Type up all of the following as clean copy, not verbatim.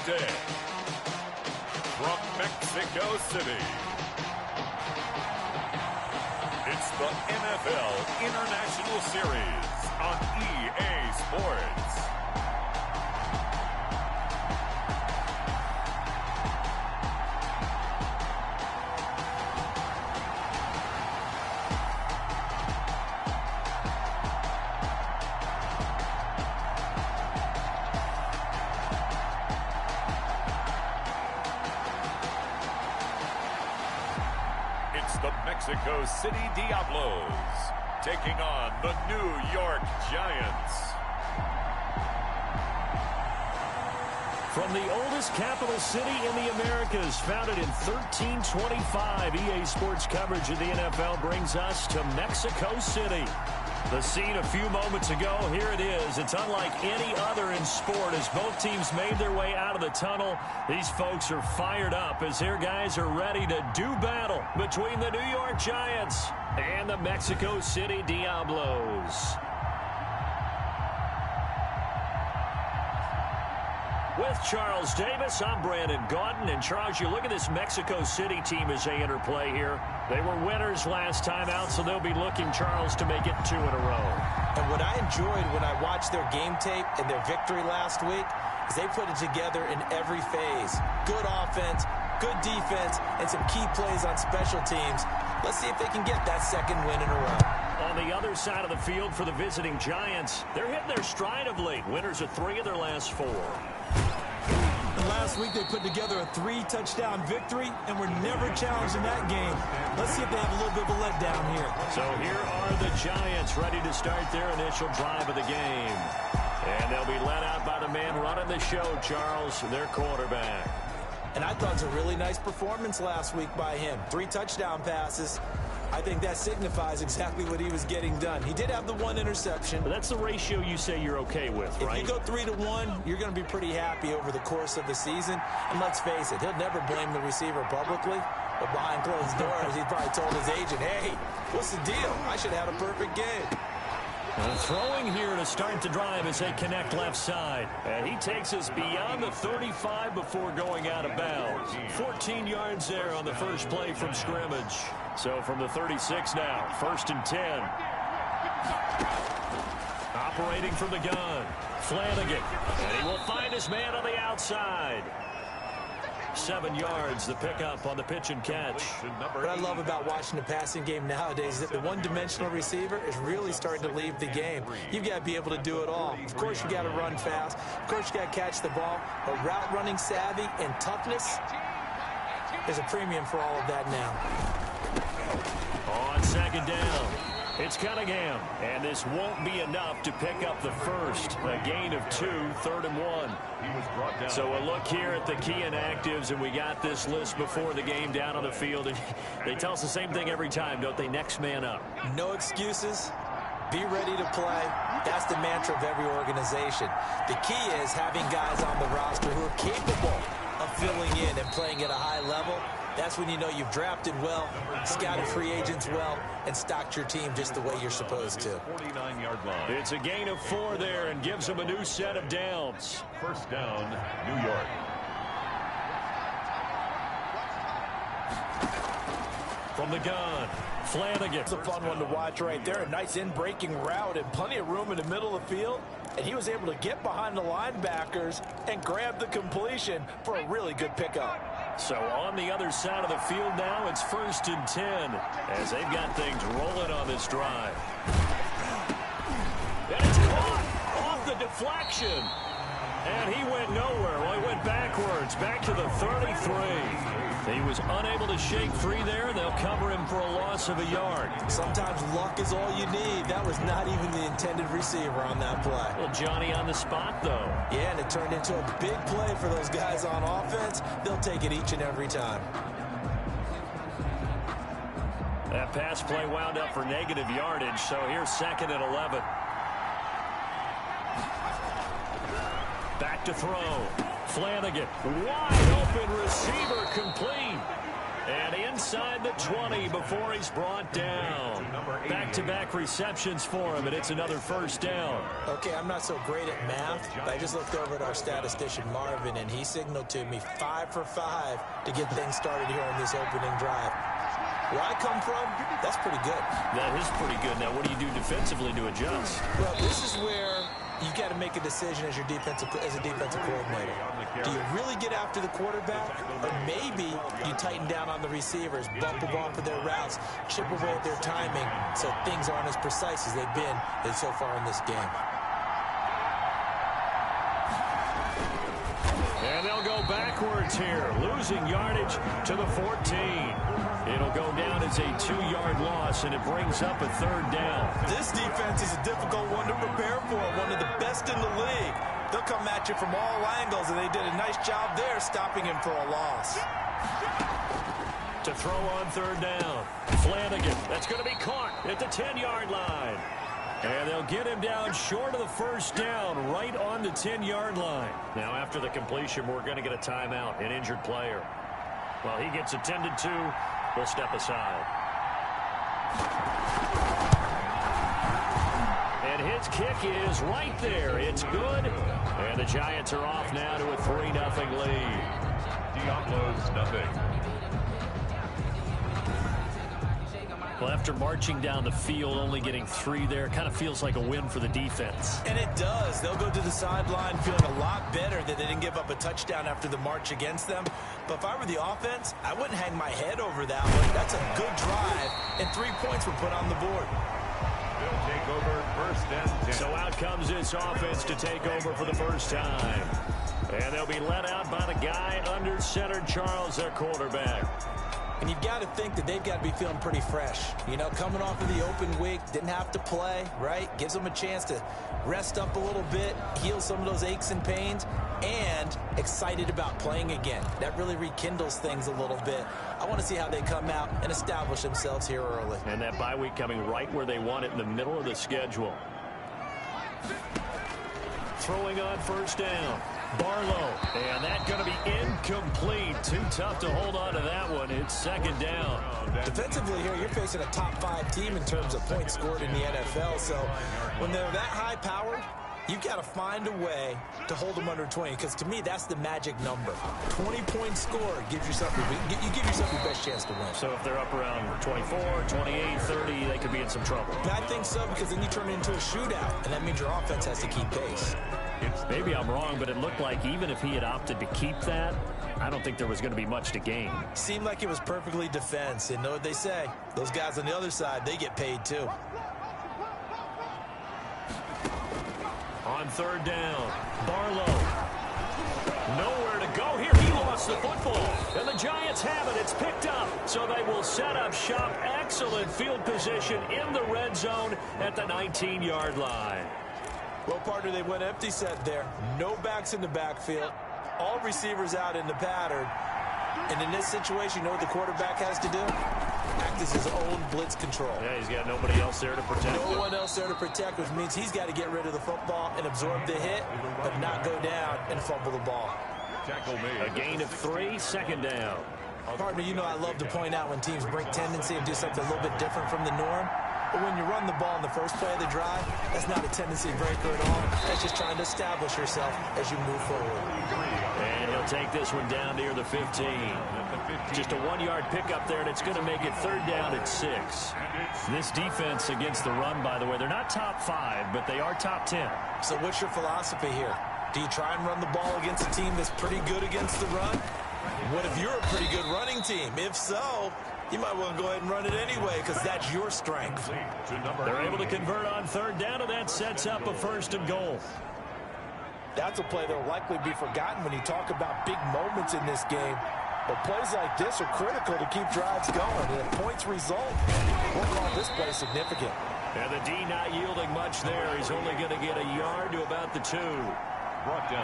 today, from Mexico City, it's the NFL International Series on EA Sports. It's the Mexico City Diablos taking on the New York Giants. From the oldest capital city in the Americas, founded in 1325, EA Sports coverage of the NFL brings us to Mexico City. The scene a few moments ago, here it is. It's unlike any other in sport as both teams made their way out of the tunnel. These folks are fired up as their guys are ready to do battle between the New York Giants and the Mexico City Diablos. With Charles Davis, I'm Brandon Gaudin. And Charles, you look at this Mexico City team as they interplay here. They were winners last time out, so they'll be looking, Charles, to make it 2 in a row. And what I enjoyed when I watched their game tape and their victory last week is they put it together in every phase. Good offense, good defense, and some key plays on special teams. Let's see if they can get that second win in a row. On the other side of the field for the visiting Giants, they're hitting their stride of late. Winners of 3 of their last 4. And last week they put together a 3-touchdown victory and were never challenged in that game. Let's see if they have a little bit of a letdown here. So here are the Giants ready to start their initial drive of the game. And they'll be led out by the man running the show, Charles, their quarterback. And I thought it was a really nice performance last week by him. 3 touchdown passes. I think that signifies exactly what he was getting done. He did have the 1 interception. But that's the ratio you say you're okay with, right? If you go 3-to-1, you're going to be pretty happy over the course of the season. And let's face it, he'll never blame the receiver publicly. But behind closed doors, he probably told his agent, hey, what's the deal? I should have had a perfect game. Throwing here to start the drive as they connect left side. And he takes us beyond the 35 before going out of bounds. 14 yards there on the first play from scrimmage. So from the 36 now, 1st and 10. Operating from the gun, Flanagan. And he will find his man on the outside. 7 yards, the pickup on the pitch and catch. What I love about watching the passing game nowadays is that the one-dimensional receiver is really starting to leave the game. You've got to be able to do it all. Of course, you got to run fast. Of course, you got to catch the ball. But route running savvy and toughness, there's a premium for all of that now. On 2nd down, it's Cunningham. And this won't be enough to pick up the first. A gain of 2, 3rd and 1. So a look here at the key inactives, and we got this list before the game down on the field. And they tell us the same thing every time, don't they? Next man up. No excuses. Be ready to play. That's the mantra of every organization. The key is having guys on the roster who are capable of filling in and playing at a high level. That's when you know you've drafted well, scouted free agents well, and stocked your team just the way you're supposed to. 49-yard line. It's a gain of 4 there and gives them a new set of downs. 1st down, New York. From the gun, Flanagan. It's a fun one to watch right there. A nice in-breaking route and plenty of room in the middle of the field. And he was able to get behind the linebackers and grab the completion for a really good pickup. So on the other side of the field now, it's 1st and 10 as they've got things rolling on this drive. And it's caught off the deflection. And he went nowhere. Well, he went backwards, back to the 33. He was unable to shake free there. They'll cover him for a loss of a yard. Sometimes luck is all you need. That was not even the intended receiver on that play. Well, Johnny on the spot, though. Yeah, and it turned into a big play for those guys on offense. They'll take it each and every time. That pass play wound up for negative yardage, so here's 2nd and 11. Back to throw. Flanagan, wide open receiver, complete. And inside. inside the 20 before he's brought down. Back-to-back receptions for him, and it's another first down. Okay, I'm not so great at math, but I just looked over at our statistician, Marvin, and he signaled to me 5 for 5 to get things started here on this opening drive. Where I come from, that's pretty good. That is pretty good. Now, what do you do defensively to adjust? Well, this is where you got to make a decision as a defensive coordinator. Do you really get after the quarterback, or maybe you tighten down on the receivers, bump them off of their routes, chip away at their timing, so things aren't as precise as they've been so far in this game. And they'll go backwards here, losing yardage to the 14. It'll go down as a 2-yard loss, and it brings up a third down. This defense is a difficult one to prepare for, one of the best in the league. They'll come at you from all angles, and they did a nice job there stopping him for a loss. To throw on third down, Flanagan. That's going to be caught at the 10-yard line. And they'll get him down short of the first down, right on the 10-yard line. Now, after the completion, we're going to get a timeout, an injured player. While he gets attended to, we'll step aside. And his kick is right there. It's good. And the Giants are off now to a 3-0 lead. Diablos nothing. Well, after marching down the field, only getting 3 there, kind of feels like a win for the defense. And it does. They'll go to the sideline feeling a lot better that they didn't give up a touchdown after the march against them. But if I were the offense, I wouldn't hang my head over that one. That's a good drive, and 3 points were put on the board. They'll take over first and 10. So out comes this offense to take over for the first time. And they'll be let out by the guy under center, Charles, their quarterback. And you've got to think that they've got to be feeling pretty fresh. You know, coming off of the open week, didn't have to play, right? Gives them a chance to rest up a little bit, heal some of those aches and pains, and excited about playing again. That really rekindles things a little bit. I want to see how they come out and establish themselves here early. And that bye week coming right where they want it, in the middle of the schedule. Throwing on first down. Barlow, and that's going to be incomplete. Too tough to hold on to that one. It's second down. Defensively here, you're facing a top-5 team in terms of points scored in the NFL. So when they're that high-powered, you've got to find a way to hold them under 20, because to me, that's the magic number. 20 points scored gives yourself you give yourself your best chance to win. So if they're up around 24, 28, 30, they could be in some trouble. I think so, because then you turn it into a shootout, and that means your offense has to keep pace. Maybe I'm wrong, but it looked like even if he had opted to keep that, I don't think there was going to be much to gain. Seemed like it was perfectly defense, and know what they say. Those guys on the other side, they get paid too. On third down, Barlow. Nowhere to go here. He lost the football, and the Giants have it. It's picked up, so they will set up shop. Excellent field position in the red zone at the 19-yard line. Well, partner, they went empty set there. No backs in the backfield. All receivers out in the pattern. And in this situation, you know what the quarterback has to do? Act as his own blitz control. Yeah, he's got nobody else there to protect him. No one else there to protect, which means he's got to get rid of the football and absorb the hit, but not go down and fumble the ball. Tackle made. A gain of 3, second down. Partner, you know I love to point out when teams break tendency and do something a little bit different from the norm. But when you run the ball in the first play of the drive, that's not a tendency breaker at all. That's just trying to establish yourself as you move forward. And he'll take this one down near the 15. Just a 1-yard pickup there, and it's going to make it third down at 6. This defense against the run, by the way, they're not top 5, but they are top 10. So what's your philosophy here? Do you try and run the ball against a team that's pretty good against the run? What if you're a pretty good running team? If so, you might want to go ahead and run it anyway, because that's your strength. They're able to convert on third down, and that sets up a first and goal. That's a play that will likely be forgotten when you talk about big moments in this game. But plays like this are critical to keep drives going. And if points result, we'll call this play significant. And the D not yielding much there. He's only going to get a yard to about the 2.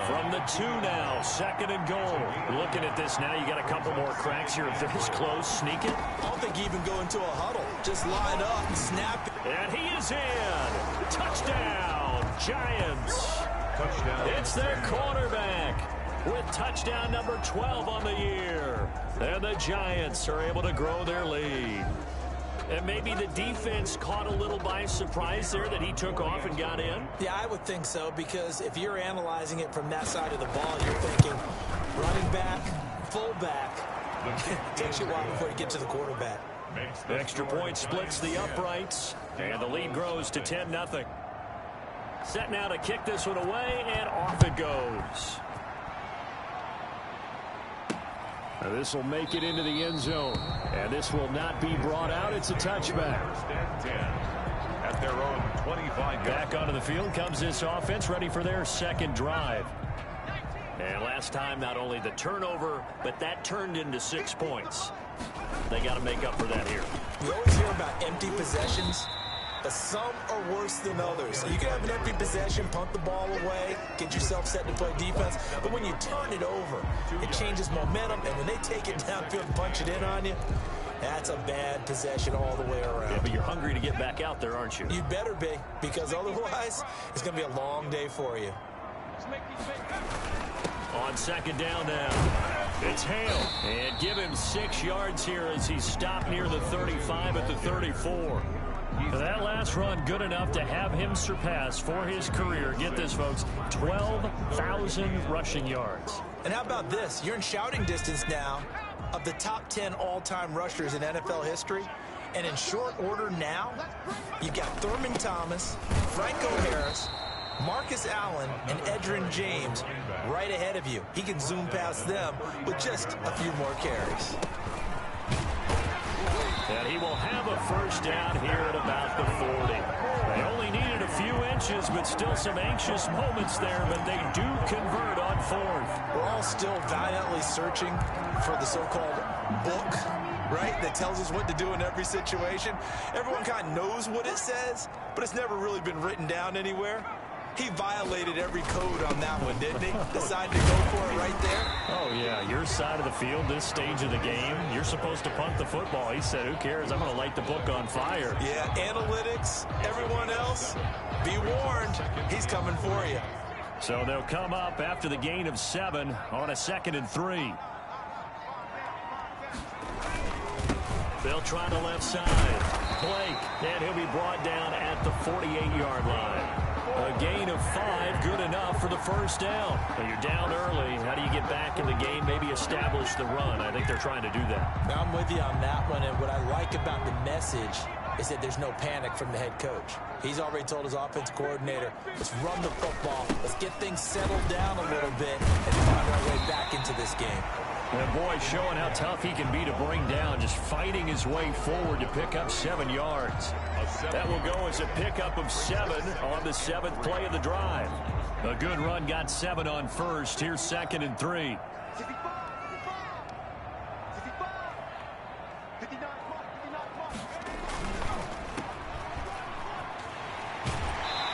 From the 2 now, second and goal. Looking at this now, you got a couple more cracks here. If this close, sneak it. I don't think you even go into a huddle. Just line up and snap it. And he is in. Touchdown, Giants. Touchdown. It's their quarterback. with touchdown number 12 on the year. And the Giants are able to grow their lead. And maybe the defense caught a little by surprise there that he took off and got in? Yeah, I would think so, because if you're analyzing it from that side of the ball, you're thinking running back, fullback. It takes you a while before you get to the quarterback. Extra point splits the uprights, and the lead grows to 10-0. Set now to kick this one away, and off it goes. Now this will make it into the end zone, and this will not be brought out. It's a touchback. At their own 25. Back onto the field comes this offense, ready for their second drive. And last time, not only the turnover, but that turned into 6 points. They got to make up for that here. We always hear about empty possessions, but some are worse than others. So you can have an empty possession, punt the ball away, get yourself set to play defense. But when you turn it over, it changes momentum. And when they take it downfield and punch it in on you, that's a bad possession all the way around. Yeah, but you're hungry to get back out there, aren't you? You better be, because otherwise it's going to be a long day for you. On second down now, it's Hale. And give him 6 yards here as he's stopped near the 35 at the 34. That last run good enough to have him surpass for his career, get this folks, 12,000 rushing yards. And how about this? You're in shouting distance now of the top 10 all-time rushers in NFL history. And in short order now, you've got Thurman Thomas, Franco Harris, Marcus Allen, and Edgerrin James right ahead of you. He can zoom past them with just a few more carries. And he will have a first down here at about the 40. They only needed a few inches, but still some anxious moments there, but they do convert on 4th. We're all still valiantly searching for the so-called book, right, that tells us what to do in every situation. Everyone kind of knows what it says, but it's never really been written down anywhere. He violated every code on that one, didn't he? Decided to go for it right there. Oh, yeah, your side of the field, this stage of the game, you're supposed to punt the football. He said, who cares? I'm going to light the book on fire. Yeah, analytics, everyone else, be warned, he's coming for you. So they'll come up after the gain of 7 on a 2nd and 3. They'll try the left side. Blake, and he'll be brought down at the 48-yard line. A gain of 5, good enough for the first down. Well, you're down early. How do you get back in the game, maybe establish the run? I think they're trying to do that. Now, I'm with you on that one, and what I like about the message is that there's no panic from the head coach. He's already told his offense coordinator, let's run the football, let's get things settled down a little bit, and find our way back into this game. And boy, showing how tough he can be to bring down, just fighting his way forward to pick up 7 yards. That will go as a pickup of 7 on the 7th play of the drive. A good run got 7 on first. Here's 2nd and 3.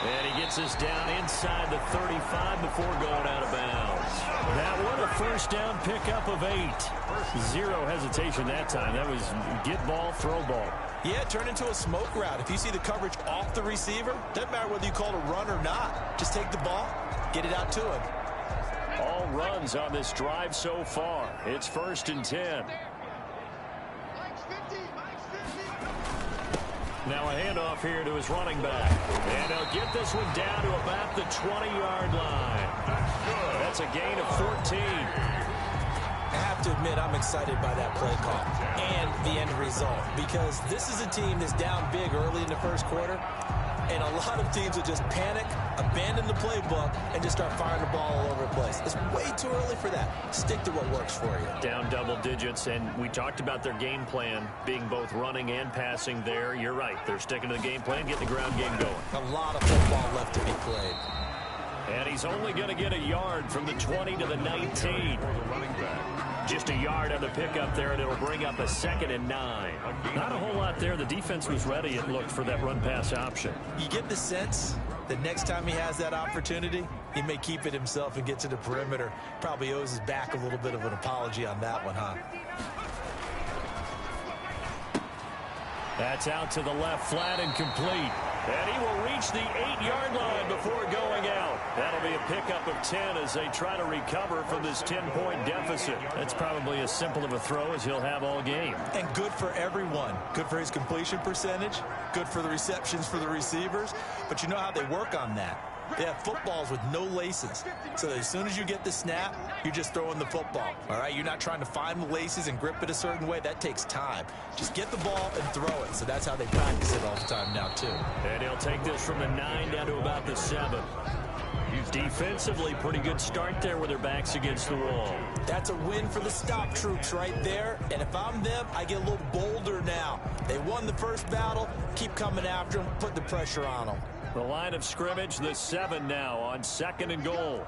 And he gets us down inside the 35 before going out of bounds. That one a first down pickup of 8. Zero hesitation that time. That was get ball, throw ball. Yeah, it turned into a smoke route. If you see the coverage off the receiver, doesn't matter whether you call it a run or not. Just take the ball, get it out to him. All runs on this drive so far. It's 1st and 10. Now a handoff here to his running back. And he'll get this one down to about the 20-yard line. That's a gain of 14. I have to admit, I'm excited by that play call and the end result, because this is a team that's down big early in the first quarter, and a lot of teams will just panic, abandon the playbook, and just start firing the ball all over the place. It's way too early for that. Stick to what works for you. Down double digits, and we talked about their game plan being both running and passing there. You're right. They're sticking to the game plan, getting the ground game going. A lot of football left to be played. And he's only going to get a yard from the 20 to the 19. Just a yard on the pickup there, and it'll bring up a 2nd and 9. Not a whole lot there. The defense was ready, it looked, for that run-pass option. You get the sense that next time he has that opportunity, he may keep it himself and get to the perimeter. Probably owes his back a little bit of an apology on that one, huh? That's out to the left, flat and complete. And he will reach the 8-yard line before going out. That'll be a pickup of 10 as they try to recover from this 10-point deficit. That's probably as simple of a throw as he'll have all game. And good for everyone. Good for his completion percentage. Good for the receptions for the receivers. But you know how they work on that. They have footballs with no laces. So as soon as you get the snap, you're just throwing the football. All right, you're not trying to find the laces and grip it a certain way. That takes time. Just get the ball and throw it. So that's how they practice it all the time now, too. And he'll take this from the 9 down to about the 7. Defensively, pretty good start there with their backs against the wall. That's a win for the stop troops right there. And if I'm them, I get a little bolder now. They won the first battle. Keep coming after them. Put the pressure on them. The line of scrimmage, the 7 now on 2nd and goal.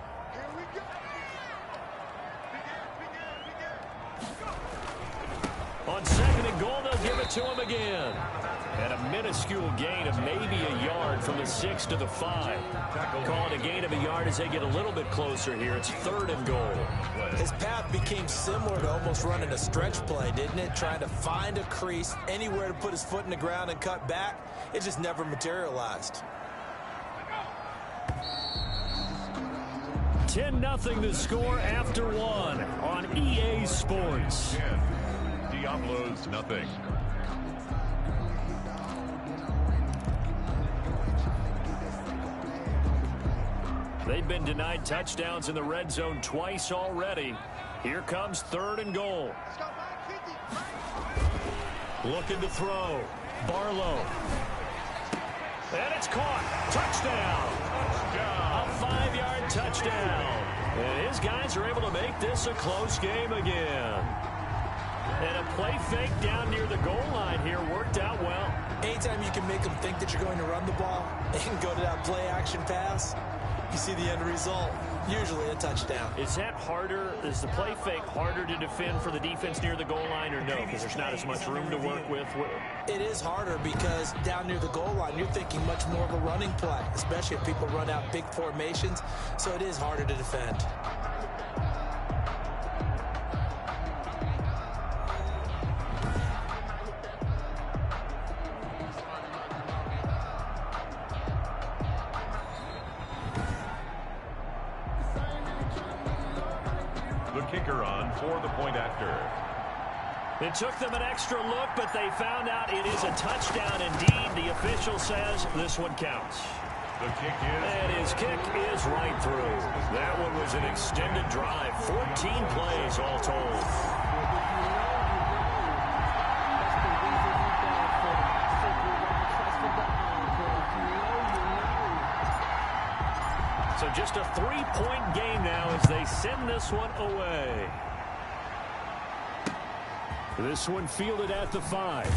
On 2nd and goal, they'll give it to him again. And a minuscule gain of maybe a yard from the 6 to the 5. Call it a gain of a yard as they get a little bit closer here. It's 3rd and goal. His path became similar to almost running a stretch play, didn't it? Trying to find a crease, anywhere to put his foot in the ground and cut back. It just never materialized. 10-0 the score after 1 on EA Sports. Diablos nothing. They've been denied touchdowns in the red zone twice already. Here comes 3rd and goal. Looking to throw. Barlow. And it's caught. Touchdown. A 5-yard touchdown. And his guys are able to make this a close game again. And a play fake down near the goal line here worked out well. Anytime you can make them think that you're going to run the ball and go to that play action pass, you see the end result, usually a touchdown. Is that harder? Is the play fake harder to defend for the defense near the goal line or no? Because there's not as much room to work with. It is harder because down near the goal line, you're thinking much more of a running play, especially if people run out big formations. So it is harder to defend. The kicker on for the point after. It took them an extra look, but they found out it is a touchdown indeed. The official says this one counts. The kick is... And his kick is right through. That one was an extended drive. 14 plays all told. So just a 3-point game now as they send this one away. This one fielded at the 5.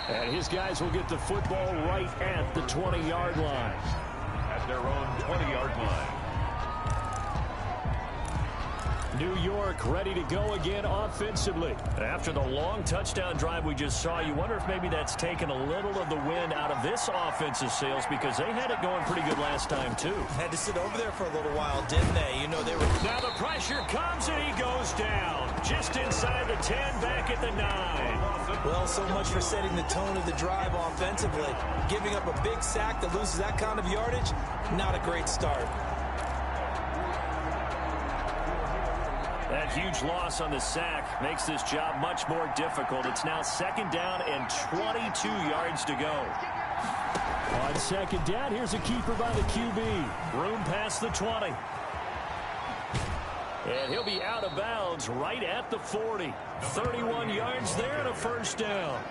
And his guys will get the football right at the 20-yard line. At their own 20-yard line. New York ready to go again offensively. After the long touchdown drive we just saw, you wonder if maybe that's taken a little of the wind out of this offensive sails because they had it going pretty good last time too. Had to sit over there for a little while, didn't they? You know, they were... Now the pressure comes and he goes down. Just inside the 10, back at the 9. Well, so much for setting the tone of the drive offensively. Giving up a big sack that loses that kind of yardage, not a great start. That huge loss on the sack makes this job much more difficult. It's now 2nd down and 22 yards to go. On 2nd down, here's a keeper by the QB. Room past the 20. And he'll be out of bounds right at the 40. 31 yards there and a 1st down.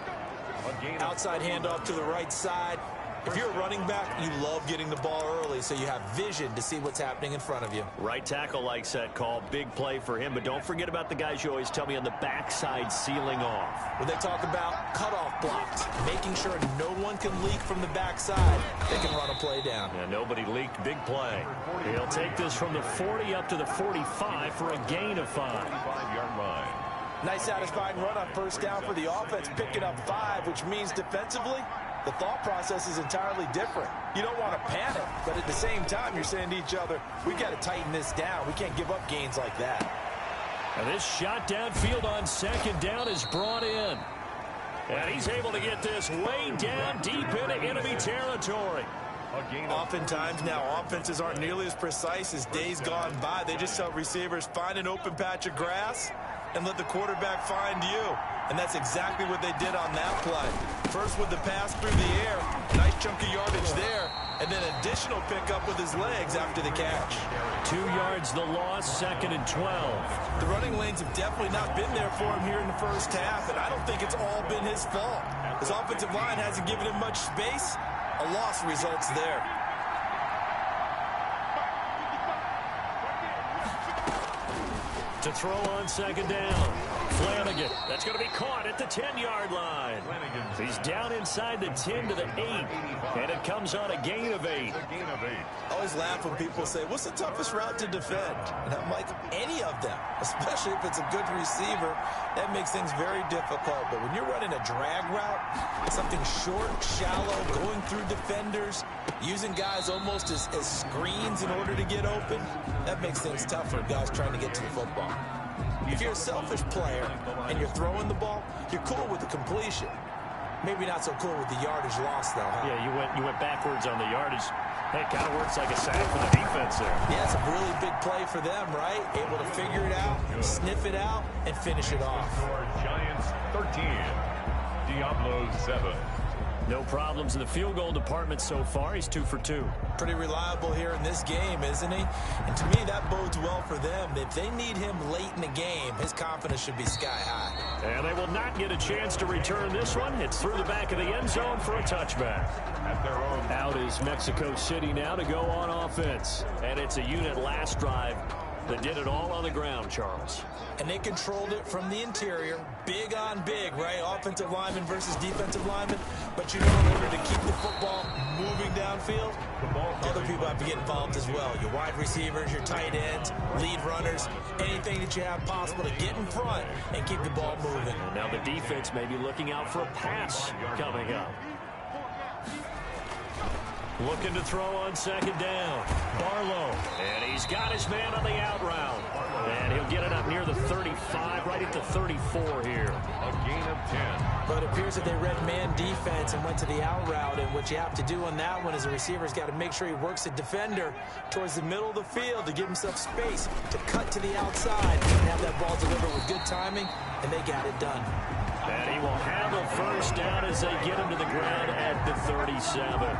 Outside handoff to the right side. If you're a running back, you love getting the ball early so you have vision to see what's happening in front of you. Right tackle likes that call. Big play for him. But don't forget about the guys you always tell me on the backside sealing off. When they talk about cutoff blocks, making sure no one can leak from the backside, they can run a play down. Yeah, nobody leaked. Big play. He'll take this from the 40 up to the 45 for a gain of 5. 5-yard line. Nice satisfying run on 1st down for the offense, picking up 5, which means defensively, the thought process is entirely different. You don't want to panic, but at the same time, you're saying to each other, we got to tighten this down. We can't give up gains like that. And this shot downfield on 2nd down is brought in. And he's able to get this way down deep into enemy territory. Oftentimes now, offenses aren't nearly as precise as days gone by. They just tell receivers, find an open patch of grass and let the quarterback find you. And that's exactly what they did on that play. First with the pass through the air, nice chunk of yardage there, and then additional pickup with his legs after the catch. 2 yards the loss, 2nd and 12. The running lanes have definitely not been there for him here in the first half, and I don't think it's all been his fault. His offensive line hasn't given him much space. A loss results there. To throw on 2nd down. Flanagan. That's going to be caught at the 10-yard line. He's down inside the 10 to the 8. And it comes on a gain of 8. I always laugh when people say, what's the toughest route to defend? And I'm like, any of them, especially if it's a good receiver. That makes things very difficult. But when you're running a drag route, something short, shallow, going through defenders, using guys almost as screens in order to get open, that makes things tougher, guys trying to get to the football. If you're a selfish player and you're throwing the ball, you're cool with the completion. Maybe not so cool with the yardage loss, though, huh? Yeah, you went backwards on the yardage. Hey, it kind of works like a sack for the defense there. Yeah, it's a really big play for them, right? Able to figure it out, sniff it out, and finish it off. Giants 13, Diablos 7. No problems in the field goal department so far. He's 2 for 2. Pretty reliable here in this game, isn't he? And to me, that bodes well for them. If they need him late in the game, his confidence should be sky high. And they will not get a chance to return this one. It's through the back of the end zone for a touchback. Out is Mexico City now to go on offense. And it's a unit last drive that did it all on the ground, Charles. And they controlled it from the interior. Big on big, right? Offensive lineman versus defensive lineman. But you know, in order to keep the football moving downfield, other people have to get involved as well. Your wide receivers, your tight ends, lead runners, anything that you have possible to get in front and keep the ball moving. And now the defense may be looking out for a pass coming up. Looking to throw on 2nd down. Barlow. And he's got his man on the out route. And he'll get it up near the 35, right at the 34 here. A gain of 10. But it appears that they read man defense and went to the out route. And what you have to do on that one is the receiver's got to make sure he works the defender towards the middle of the field to give himself space to cut to the outside and have that ball delivered with good timing. And they got it done. And he will have a first down as they get him to the ground at the 37.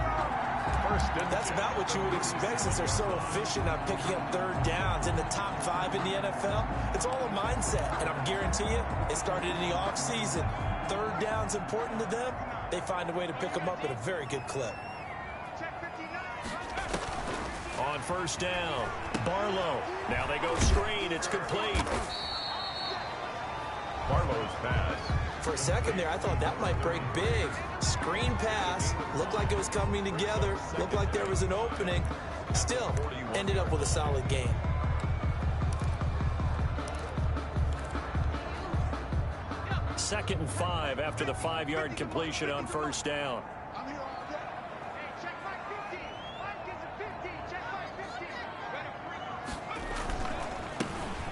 That's about what you would expect since they're so efficient on picking up 3rd downs in the top 5 in the NFL. It's all a mindset, and I'm guarantee you, it started in the offseason. 3rd down's important to them. They find a way to pick them up at a very good clip. On 1st down, Barlow. Now they go screen. It's complete. Barlow's pass. For a second there, I thought that might break big. Screen pass. Looked like it was coming together. Looked like there was an opening. Still, ended up with a solid game. Second and 5 after the 5-yard completion on 1st down.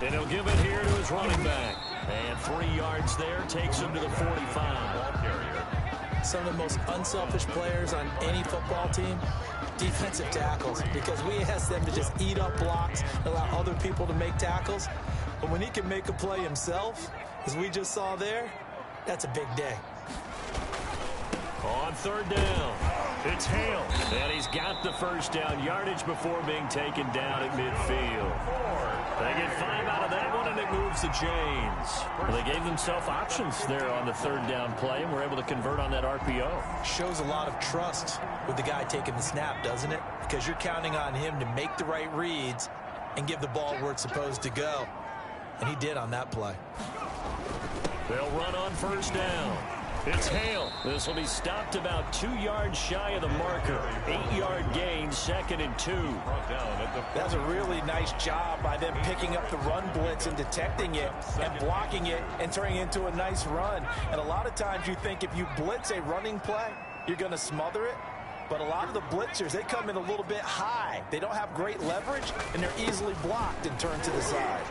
And he'll give it here to his running back. And 3 yards there takes him to the 45. Some of the most unselfish players on any football team, defensive tackles, because we ask them to just eat up blocks, allow other people to make tackles. But when he can make a play himself, as we just saw there, that's a big day. On 3rd down, it's Hale. And he's got the first down yardage before being taken down at midfield. They get 5 out of that one, and it moves the chains. Well, they gave themselves options there on the 3rd down play, and were able to convert on that RPO. Shows a lot of trust with the guy taking the snap, doesn't it? Because you're counting on him to make the right reads and give the ball where it's supposed to go. And he did on that play. They'll run on 1st down. It's Hale. This will be stopped about 2 yards shy of the marker. 8-yard gain, 2nd and 2. That's a really nice job by them picking up the run blitz and detecting it and blocking it and turning it into a nice run. And a lot of times you think if you blitz a running play, you're going to smother it. But a lot of the blitzers, they come in a little bit high. They don't have great leverage, and they're easily blocked and turned to the side.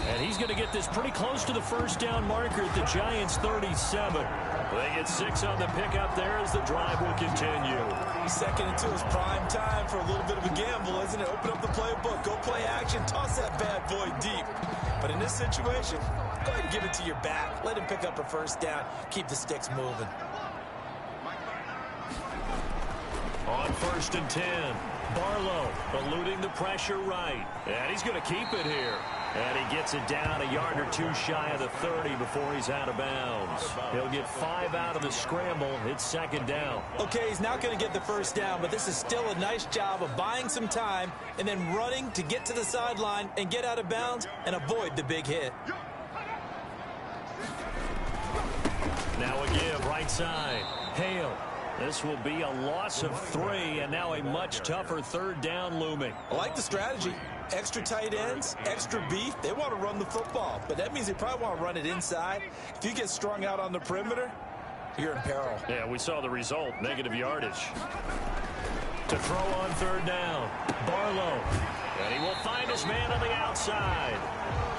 And he's going to get this pretty close to the first down marker at the Giants' 37. They get 6 on the pickup there as the drive will continue. Second and 2 is prime time for a little bit of a gamble, isn't it? Open up the playbook, go play action, toss that bad boy deep. But in this situation, go ahead and give it to your back. Let him pick up a first down. Keep the sticks moving. On 1st and 10, Barlow eluding the pressure right. And he's going to keep it here. And he gets it down a yard or 2 shy of the 30 before he's out of bounds. He'll get 5 out of the scramble. It's 2nd down. Okay, he's not going to get the first down, but this is still a nice job of buying some time and then running to get to the sideline and get out of bounds and avoid the big hit. Now a give, right side. Hale. This will be a loss of 3, and now a much tougher 3rd down looming. I like the strategy. Extra tight ends, extra beef. They want to run the football, but that means they probably want to run it inside. If you get strung out on the perimeter, you're in peril. Yeah, we saw the result, negative yardage. To throw on 3rd down, Barlow. And he will find his man on the outside.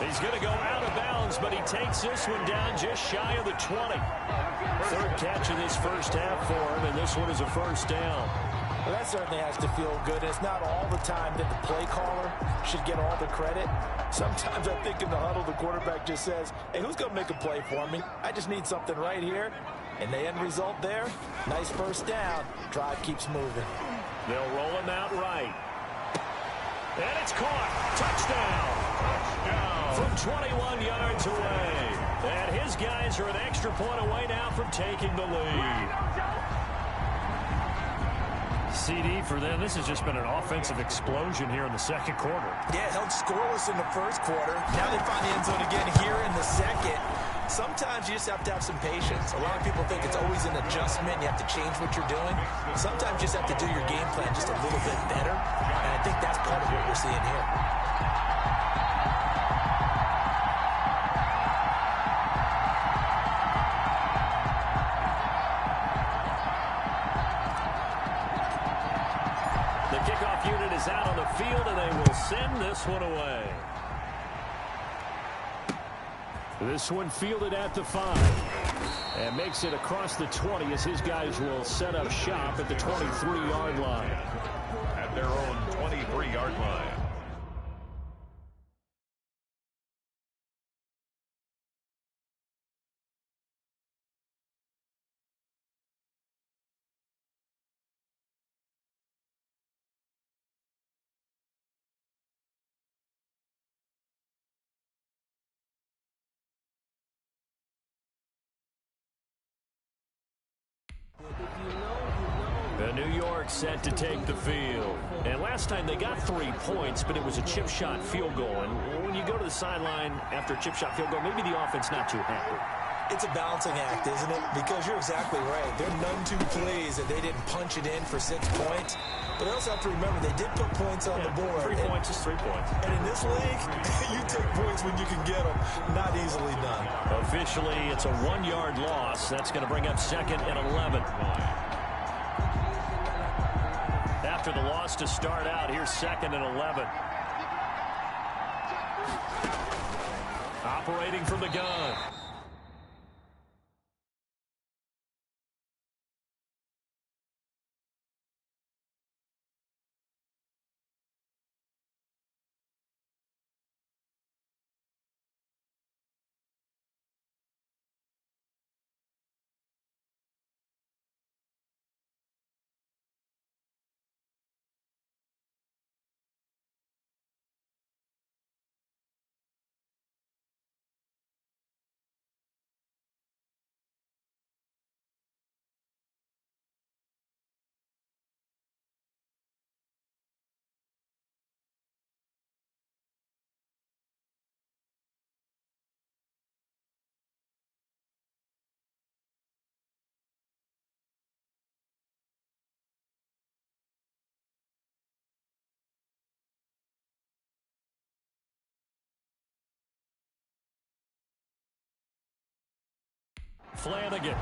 He's going to go out of bounds, but he takes this one down just shy of the 20. 3rd catch of this first half for him, and this one is a first down. Well, that certainly has to feel good. It's not all the time that the play caller should get all the credit. Sometimes I think in the huddle, the quarterback just says, hey, who's going to make a play for me? I just need something right here. And the end result there, nice first down. Drive keeps moving. They'll roll him out right. And it's caught. Touchdown. From 21 yards away. And his guys are an extra point away now from taking the lead. CD for them. This has just been an offensive explosion here in the 2nd quarter. Yeah, held scoreless in the 1st quarter. Now they find the end zone again here in the 2nd. Sometimes you just have to have some patience. A lot of people think it's always an adjustment. You have to change what you're doing. Sometimes you just have to do your game plan just a little bit better. And I think that's part of what we're seeing here. Out on the field, and they will send this one away. This one fielded at the 5 and makes it across the 20 as his guys will set up shop at the 23-yard line. At their own 23-yard line. The New York set to take the field. And last time they got 3 points, but it was a chip shot field goal. And when you go to the sideline after a chip shot field goal, maybe the offense not too happy. It's a balancing act, isn't it? Because you're exactly right. They're none too pleased that they didn't punch it in for 6 points. But they also have to remember they did put points on the board. 3 points is 3 points. And in this league, you take points when you can get them. Not easily done. Officially, it's a 1-yard loss. That's going to bring up 2nd and 11. After the loss to start out, here's 2nd and 11. Operating from the gun. Flanagan.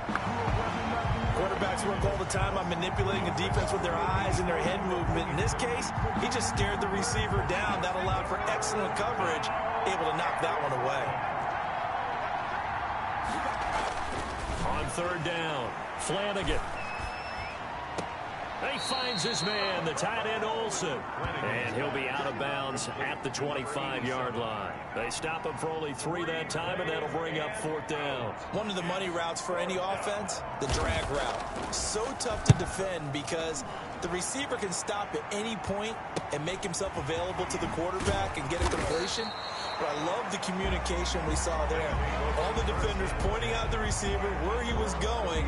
Quarterbacks work all the time on manipulating a defense with their eyes and their head movement. In this case, he just stared the receiver down. That allowed for excellent coverage able to knock that one away. On third down, Flanagan. He finds his man, the tight end Olsen. And he'll be out of bounds at the 25-yard line. They stop him for only 3 that time, and that'll bring up 4th down. One of the money routes for any offense, the drag route. So tough to defend because the receiver can stop at any point and make himself available to the quarterback and get a completion. But I love the communication we saw there. All the defenders pointing out the receiver where he was going.